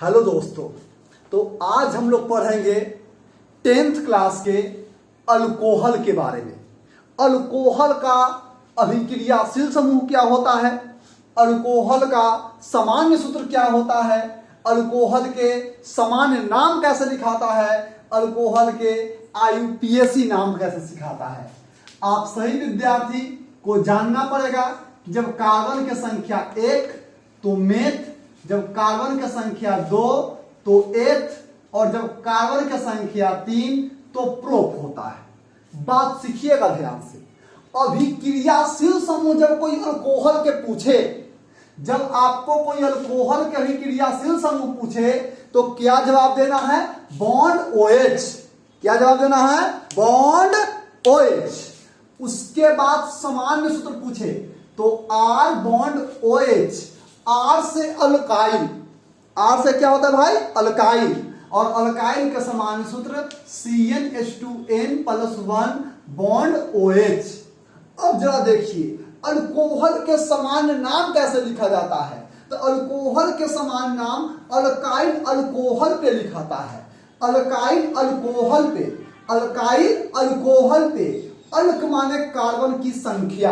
Hello दोस्तों, तो आज हम लोग पढ़ेंगे 10th क्लास के अल्कोहल के बारे में। अल्कोहल का अभिक्रियाशील समूह क्या होता है, अल्कोहल का सामान्य सूत्र क्या होता है, अल्कोहल के सामान्य नाम कैसे लिखाता है, अल्कोहल के IUPAC नाम कैसे सिखाता है। आप सही विद्यार्थी को जानना पड़ेगा। जब कार्बन की संख्या 1 तो मेथ, जब कार्बन की संख्या 2 तो एथ, और जब कार्बन की संख्या 3 तो प्रोप होता है। बात सीखिएगा ध्यान से। अभिक्रियाशील समूह जब कोई अल्कोहल के पूछे, जब आपको कोई अल्कोहल के अभिक्रियाशील समूह पूछे तो क्या जवाब देना है? Bond OH। क्या जवाब देना है? Bond OH। उसके बाद सामान्य सूत्र पूछे तो R बॉन्ड OH, R से अल्काइल, R से क्या होता है भाई? अल्काइल, और अल्काइल का सामान्य सूत्र CnH2n+1 बॉन्ड OH। अब जरा देखिए अल्कोहल के सामान्य नाम कैसे लिखा जाता है। तो अल्कोहल के सामान्य नाम अल्काइल अल्कोहल पे लिखाता है। अल्काइल अल्कोहल पे, अल्काइल अल्कोहल पे। अल्क माने कार्बन की संख्या,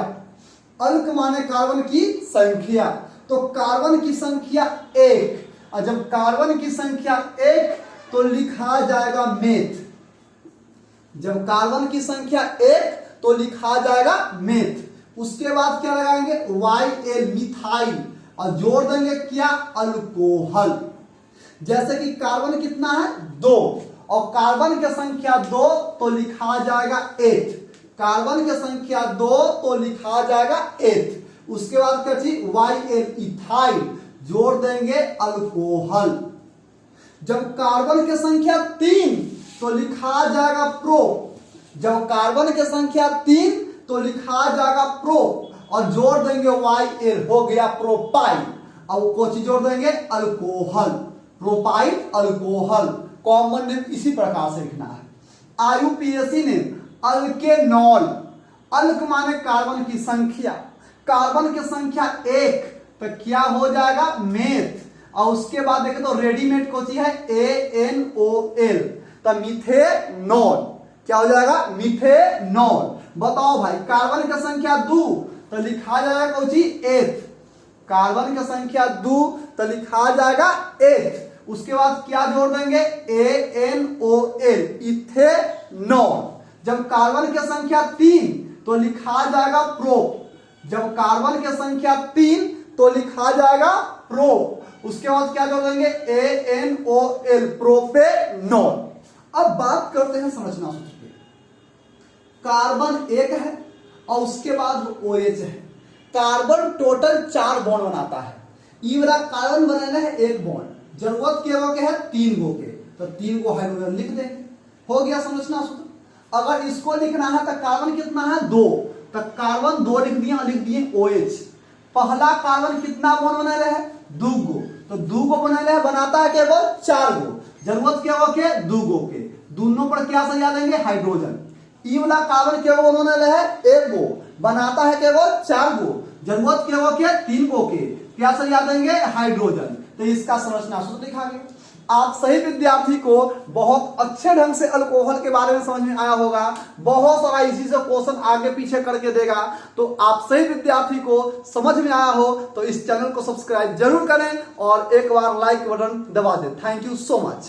अल्क माने कार्बन की संख्या। तो कार्बन की संख्या 1, और जब कार्बन की संख्या 1 तो लिखा जाएगा मेथ। जब कार्बन की संख्या 1 तो लिखा जाएगा मेथ। उसके बाद क्या लगाएंगे? YL मिथाइल, और जोड़ देंगे क्या? अल्कोहल। जैसे कि कार्बन कितना है? 2, और कार्बन की संख्या 2 तो लिखा जाएगा 8। कार्बन की संख्या 2 तो लिखा जाएगा 8। उसके बाद क्या चीज? YL इथाइल, जोड़ देंगे अल्कोहल। जब कार्बन की संख्या 3 तो लिखा जाएगा प्रो। जब कार्बन की संख्या 3 तो लिखा जाएगा प्रो, और जोड़ देंगे YL, हो गया प्रोपाइल। अब कोची जोड़ देंगे? Alcohol. Propyl alcohol. Common name इसी प्रकार से लिखना है। IUPAC name alkanol. अल्क माने कार्बन की संख्या, कार्बन की संख्या 1 तो क्या हो जाएगा? मेथ। और उसके बाद देखें तो रेडीमेड कोची है? ANOL, तो मिथेनॉल। क्या हो जाएगा? मिथेनॉल। बताओ भाई, कार्बन की संख्या 2 तो लिखा जाएगा कोची? 8। कार्बन की संख्या 2 तो लिखा जाएगा 8। उसके बाद क्या जोड़ देंगे? ANOL, ethanol. जब कार्बन की संख्या 3 तो लिखा जाएगा प्रोप। जब कार्बन की संख्या 3 तो लिखा जाएगा प्रोप। उसके बाद क्या जोड़ देंगे? ANOL, propanol. अब बात करते हैं समझना सूत्र पे। कार्बन 1 है और उसके बाद OH है। कार्बन टोटल 4 बॉन्ड बनाता है। ई वाला कार्बन बनाना है 1 बॉन्ड, जरूरत के है 3 गो के, तो 3 गो हाइड्रोजन लिख देंगे। हो गया समझना सूत्र। अगर इसको लिखना है तो कार्बन कितना है? 2, तो कार्बन 2 लिख दिए, लिख दिए OH। पहला कार्बन कितना बॉन्ड बना रहे हैं? 2 गो, तो 2 गो बना रहे, बनाता है केवल 4 गो, जरूरत क्या हो के? 2 गो के। दोनों पर क्या सजा देंगे? हाइड्रोजन। ई वाला कार्बन क्या गो बना रहे हैं? 1 गो, बनाता है केवल 4 गो, जरूरत क्या हो के? 3 गो के। क्या सजा देंगे? हाइड्रोजन। तो इसका संरचना सूत्र लिखा गया। आप सही विद्यार्थी को बहुत अच्छे ढंग से अल्कोहल के बारे में समझ में आया होगा। बहुत सारा इसी से क्वेश्चन आगे पीछे करके देगा। तो आप सही विद्यार्थी को समझ में आया हो तो इस चैनल को सब्सक्राइब जरूर करें और एक बार लाइक बटन दबा दें। Thank you so much.